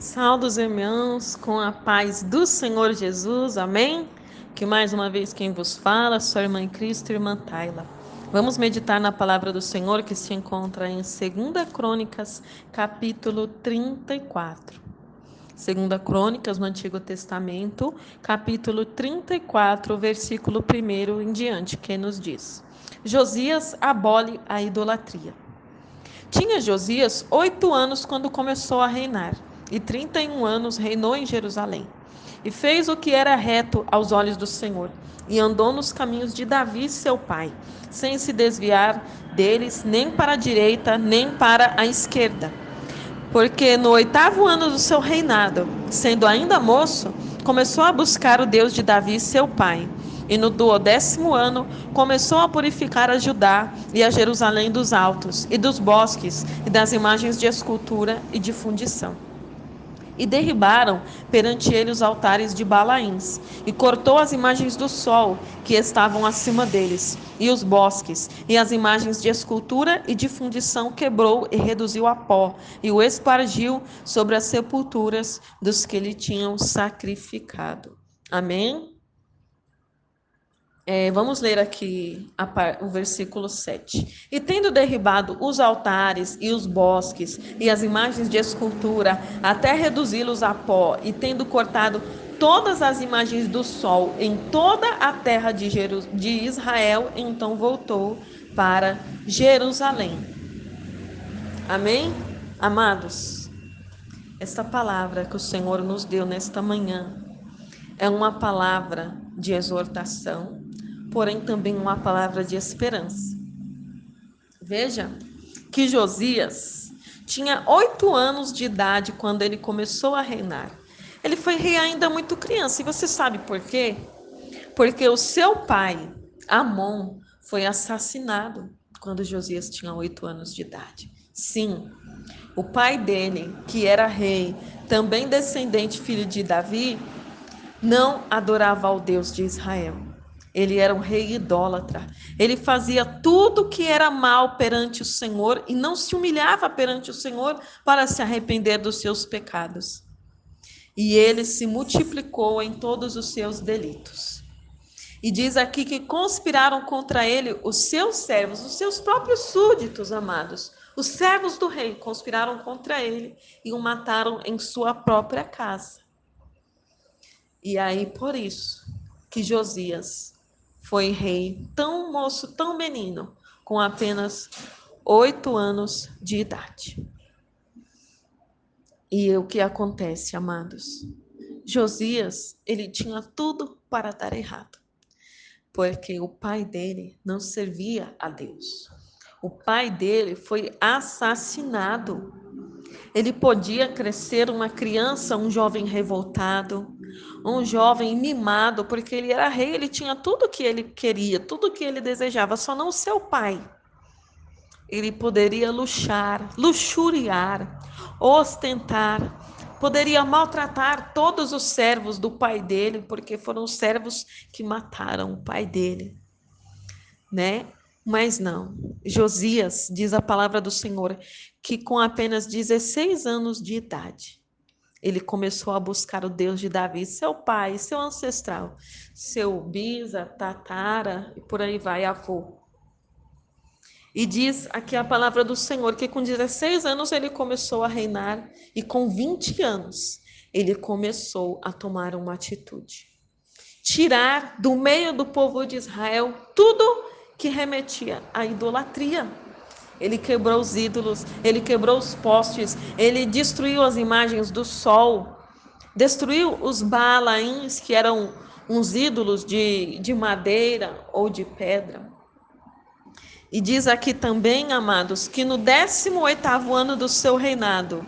Saudos, irmãos, com a paz do Senhor Jesus, amém? Que mais uma vez quem vos fala, sua irmã em Cristo, irmã Tayla. Vamos meditar na palavra do Senhor que se encontra em 2 Crônicas, capítulo 34. 2 Crônicas, no Antigo Testamento, capítulo 34, versículo 1 em diante, que nos diz: Josias abole a idolatria. Tinha Josias 8 anos quando começou a reinar, e 31 anos reinou em Jerusalém. E fez o que era reto aos olhos do Senhor, e andou nos caminhos de Davi, seu pai, sem se desviar deles nem para a direita, nem para a esquerda. Porque no 8º ano do seu reinado, sendo ainda moço, começou a buscar o Deus de Davi, seu pai. E no 12º ano, começou a purificar a Judá e a Jerusalém dos altos, e dos bosques, e das imagens de escultura e de fundição. E derribaram perante ele os altares de Balaíns, e cortou as imagens do sol que estavam acima deles, e os bosques, e as imagens de escultura e de fundição quebrou e reduziu a pó, e o espargiu sobre as sepulturas dos que lhe tinham sacrificado. Amém? Vamos ler aqui o versículo 7. E tendo derribado os altares e os bosques e as imagens de escultura, até reduzi-los a pó, e tendo cortado todas as imagens do sol em toda a terra de Israel, então voltou para Jerusalém. Amém? Amados, esta palavra que o Senhor nos deu nesta manhã é uma palavra de exortação, porém também uma palavra de esperança. Veja que Josias tinha 8 anos de idade quando ele começou a reinar. Ele foi rei ainda muito criança, e você sabe por quê? Porque o seu pai, Amon, foi assassinado quando Josias tinha 8 anos de idade. Sim, o pai dele, que era rei, também descendente filho de Davi, não adorava ao Deus de Israel. Ele era um rei idólatra. Ele fazia tudo que era mal perante o Senhor e não se humilhava perante o Senhor para se arrepender dos seus pecados. E ele se multiplicou em todos os seus delitos. E diz aqui que conspiraram contra ele os seus servos, os seus próprios súditos, amados. Os servos do rei conspiraram contra ele e o mataram em sua própria casa. E aí, por isso, que Josias foi rei tão moço, tão menino, com apenas 8 anos de idade. E o que acontece, amados? Josias, ele tinha tudo para dar errado, porque o pai dele não servia a Deus. O pai dele foi assassinado. Ele podia crescer uma criança, um jovem revoltado, um jovem mimado, porque ele era rei, ele tinha tudo que ele queria, tudo que ele desejava, só não seu pai. Ele poderia luxuriar, ostentar, poderia maltratar todos os servos do pai dele, porque foram os servos que mataram o pai dele, né? Mas não, Josias, diz a palavra do Senhor, que com apenas 16 anos de idade, ele começou a buscar o Deus de Davi, seu pai, seu ancestral, seu bisa, tatara, e por aí vai, avô. E diz aqui a palavra do Senhor, que com 16 anos ele começou a reinar, e com 20 anos ele começou a tomar uma atitude. Tirar do meio do povo de Israel tudo que remetia à idolatria. Ele quebrou os ídolos, ele quebrou os postes, ele destruiu as imagens do sol, destruiu os Baalaíns, que eram uns ídolos de madeira ou de pedra. E diz aqui também, amados, que no 18º ano do seu reinado,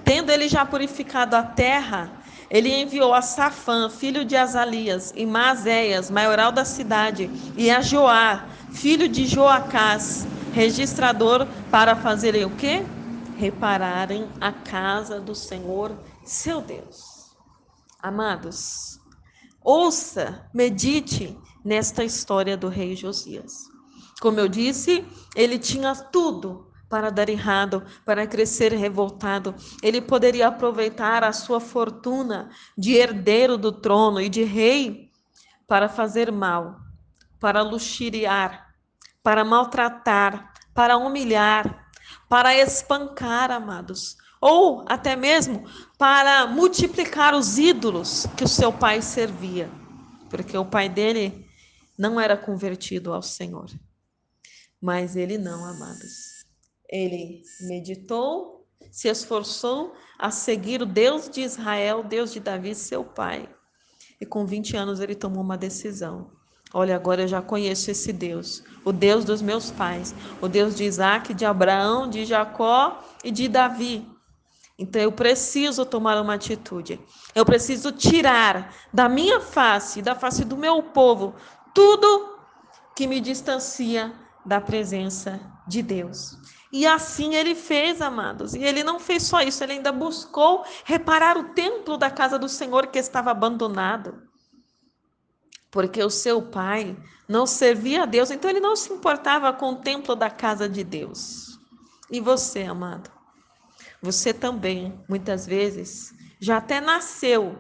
tendo ele já purificado a terra, ele enviou a Safã, filho de Azalias, e Maazéias, maioral da cidade, e a Joá, filho de Joacás, registrador, para fazerem o quê? Repararem a casa do Senhor, seu Deus. Amados, ouça, medite nesta história do rei Josias. Como eu disse, ele tinha tudo para dar errado, para crescer revoltado. Ele poderia aproveitar a sua fortuna de herdeiro do trono e de rei para fazer mal, para luxuriar, para maltratar, para humilhar, para espancar, amados, ou até mesmo para multiplicar os ídolos que o seu pai servia, porque o pai dele não era convertido ao Senhor. Mas ele não, amados. Ele meditou, se esforçou a seguir o Deus de Israel, Deus de Davi, seu pai. E com 20 anos ele tomou uma decisão. Olha, agora eu já conheço esse Deus, o Deus dos meus pais, o Deus de Isaac, de Abraão, de Jacó e de Davi. Então eu preciso tomar uma atitude. Eu preciso tirar da minha face, da face do meu povo, tudo que me distancia da presença de Deus. E assim ele fez, amados. E ele não fez só isso, ele ainda buscou reparar o templo da casa do Senhor que estava abandonado. Porque o seu pai não servia a Deus, então ele não se importava com o templo da casa de Deus. E você, amado? Você também, muitas vezes, já até nasceu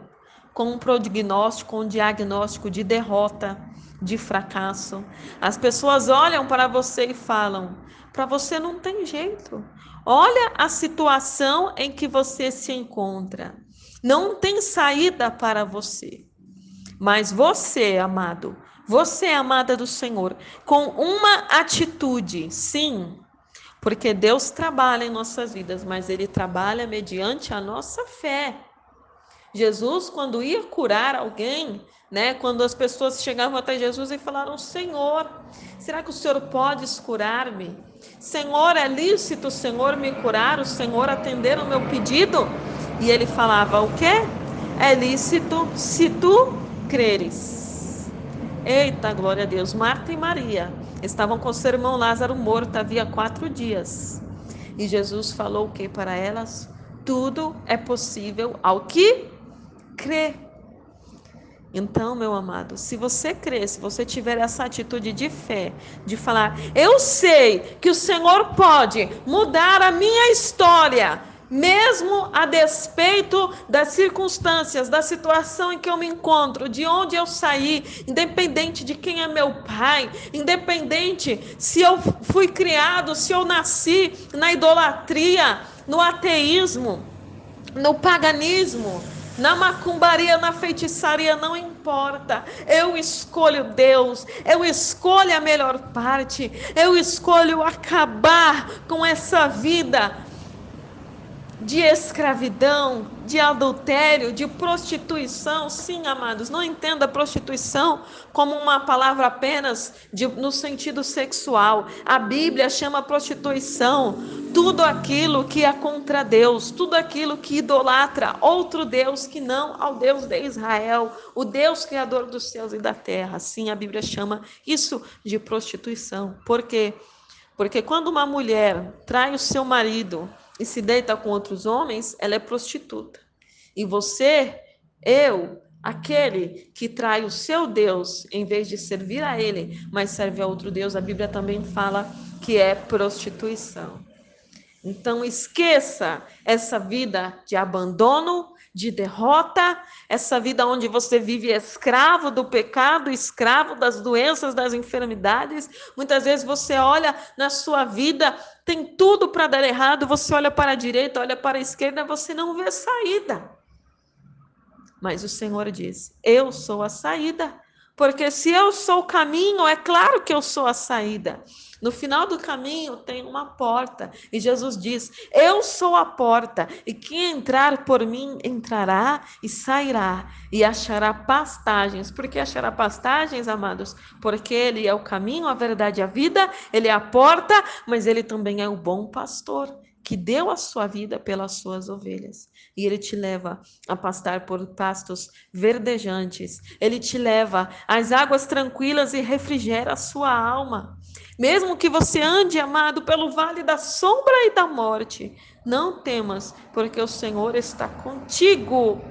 com um prognóstico, com um diagnóstico de derrota, de fracasso. As pessoas olham para você e falam: para você não tem jeito. Olha a situação em que você se encontra. Não tem saída para você. Mas você, amado, você, amada do Senhor, com uma atitude, sim, porque Deus trabalha em nossas vidas, mas Ele trabalha mediante a nossa fé. Jesus, quando ia curar alguém, né, quando as pessoas chegavam até Jesus e falaram: Senhor, será que o Senhor pode curar-me? Senhor, é lícito o Senhor me curar, o Senhor atender o meu pedido? E ele falava: o quê? É lícito se tu creres. Eita, glória a Deus. Marta e Maria estavam com seu irmão Lázaro morto havia 4 dias. E Jesus falou o que para elas? Tudo é possível ao que crê. Então, meu amado, se você crer, se você tiver essa atitude de fé, de falar: eu sei que o Senhor pode mudar a minha história, mesmo a despeito das circunstâncias, da situação em que eu me encontro, de onde eu saí, independente de quem é meu pai, independente se eu fui criado, se eu nasci na idolatria, no ateísmo, no paganismo, na macumbaria, na feitiçaria, não importa. Eu escolho Deus, eu escolho a melhor parte, eu escolho acabar com essa vida de escravidão, de adultério, de prostituição. Sim, amados, não entenda a prostituição como uma palavra apenas no sentido sexual. A Bíblia chama prostituição tudo aquilo que é contra Deus, tudo aquilo que idolatra outro Deus que não ao Deus de Israel, o Deus criador dos céus e da terra. Sim, a Bíblia chama isso de prostituição. Por quê? Porque quando uma mulher trai o seu marido e se deita com outros homens, ela é prostituta. E você, aquele que trai o seu Deus, em vez de servir a ele, mas serve a outro Deus, a Bíblia também fala que é prostituição. Então esqueça essa vida de abandono, de derrota, essa vida onde você vive escravo do pecado, escravo das doenças, das enfermidades. Muitas vezes você olha na sua vida, tem tudo para dar errado, você olha para a direita, olha para a esquerda, você não vê saída. Mas o Senhor diz: eu sou a saída. Porque se eu sou o caminho, é claro que eu sou a saída. No final do caminho tem uma porta. E Jesus diz: eu sou a porta. E quem entrar por mim, entrará e sairá. E achará pastagens. Por que achará pastagens, amados? Porque Ele é o caminho, a verdade e a vida. Ele é a porta, mas Ele também é o bom pastor, que deu a sua vida pelas suas ovelhas. E Ele te leva a pastar por pastos verdejantes. Ele te leva às águas tranquilas e refrigera a sua alma. Mesmo que você ande, amado, pelo vale da sombra e da morte, não temas, porque o Senhor está contigo.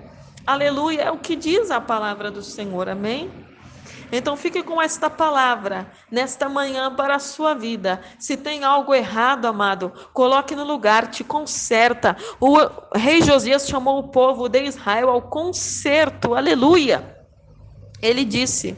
Aleluia, é o que diz a palavra do Senhor, amém? Então fique com esta palavra nesta manhã para a sua vida. Se tem algo errado, amado, coloque no lugar, te conserta. O rei Josias chamou o povo de Israel ao conserto, aleluia. Ele disse: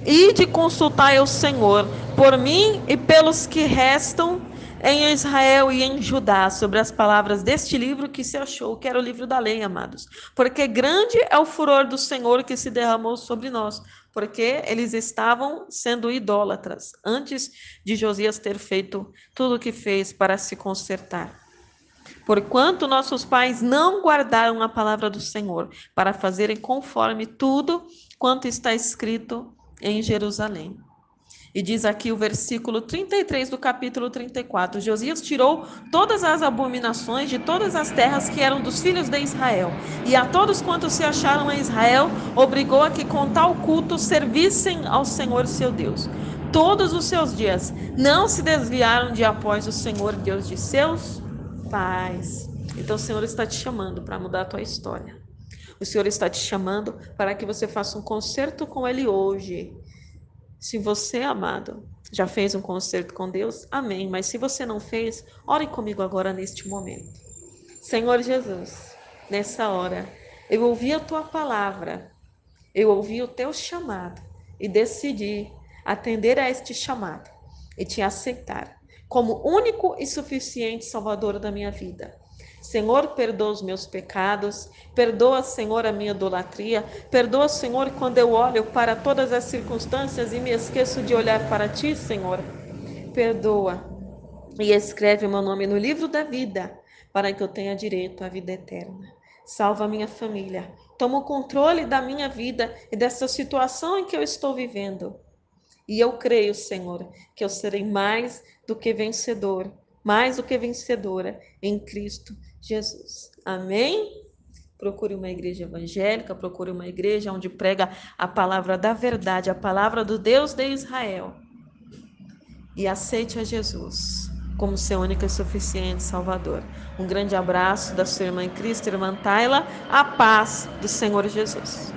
ide consultai ao Senhor por mim e pelos que restam em Israel e em Judá, sobre as palavras deste livro que se achou, que era o livro da lei, amados. Porque grande é o furor do Senhor que se derramou sobre nós, porque eles estavam sendo idólatras, antes de Josias ter feito tudo o que fez para se consertar. Porquanto nossos pais não guardaram a palavra do Senhor, para fazerem conforme tudo quanto está escrito em Jerusalém. E diz aqui o versículo 33 do capítulo 34. Josias tirou todas as abominações de todas as terras que eram dos filhos de Israel. E a todos quantos se acharam em Israel, obrigou a que com tal culto servissem ao Senhor seu Deus. Todos os seus dias não se desviaram de após o Senhor Deus de seus pais. Então o Senhor está te chamando para mudar a tua história. O Senhor está te chamando para que você faça um concerto com Ele hoje. Se você, amado, já fez um concerto com Deus, amém. Mas se você não fez, ore comigo agora neste momento. Senhor Jesus, nessa hora, eu ouvi a tua palavra, eu ouvi o teu chamado e decidi atender a este chamado e te aceitar como único e suficiente Salvador da minha vida. Senhor, perdoa os meus pecados, perdoa, Senhor, a minha idolatria, perdoa, Senhor, quando eu olho para todas as circunstâncias e me esqueço de olhar para Ti, Senhor. Perdoa e escreve meu nome no livro da vida, para que eu tenha direito à vida eterna. Salva a minha família, toma o controle da minha vida e dessa situação em que eu estou vivendo. E eu creio, Senhor, que eu serei mais do que vencedor, mais do que vencedora em Cristo Jesus. Amém? Procure uma igreja evangélica, procure uma igreja onde prega a palavra da verdade, a palavra do Deus de Israel. E aceite a Jesus como seu único e suficiente Salvador. Um grande abraço da sua irmã em Cristo, irmã Tayla. A paz do Senhor Jesus.